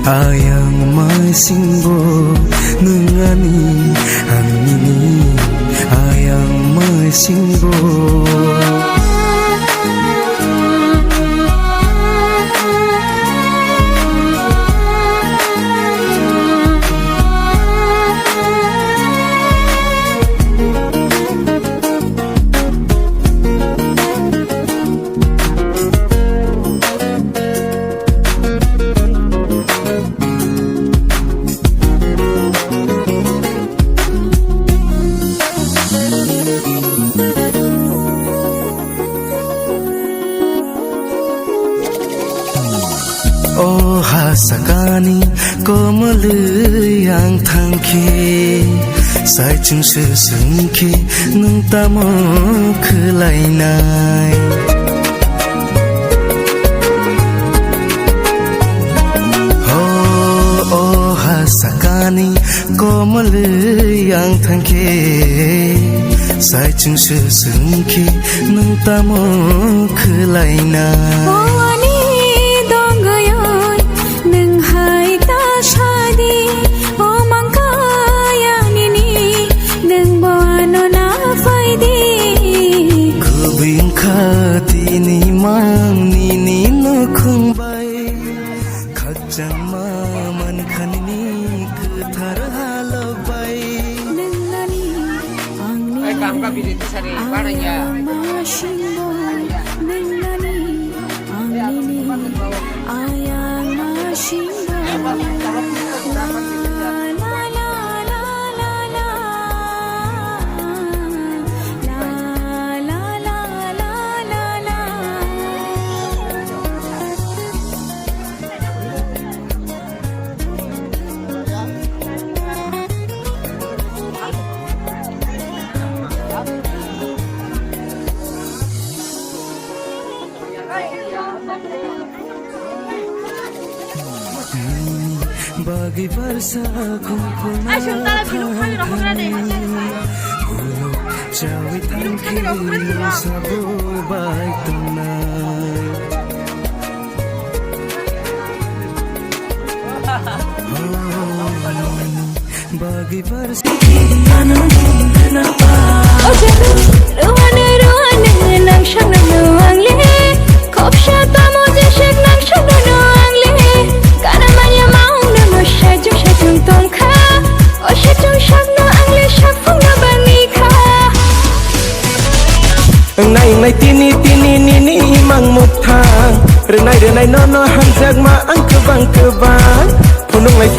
ayang masingbo nungani angini ayang masingbo Oh hasakani komal yang thangke sai chung se sungke nung tamo khlai nai oh hasakani komal yang thangke sai chung se sungke nung tamo khlai nai Tini mang ni no khung bai khajang ma man khan ni kuthar halo bai nani angni ai kam ka bidit sari baraya mashindo nani angni ayang mashindo bagi versa kumpul cawi tangki sabu baik tenai bagi versa oh ruane nang shang nang le khop sha ta moje shek nang shang nang le kana manya maung no shajung tong kha o shajung shak no angle shak phung no bani kha nai tini ni mang mut thang renai no hang jag ma ang ke bang punung lai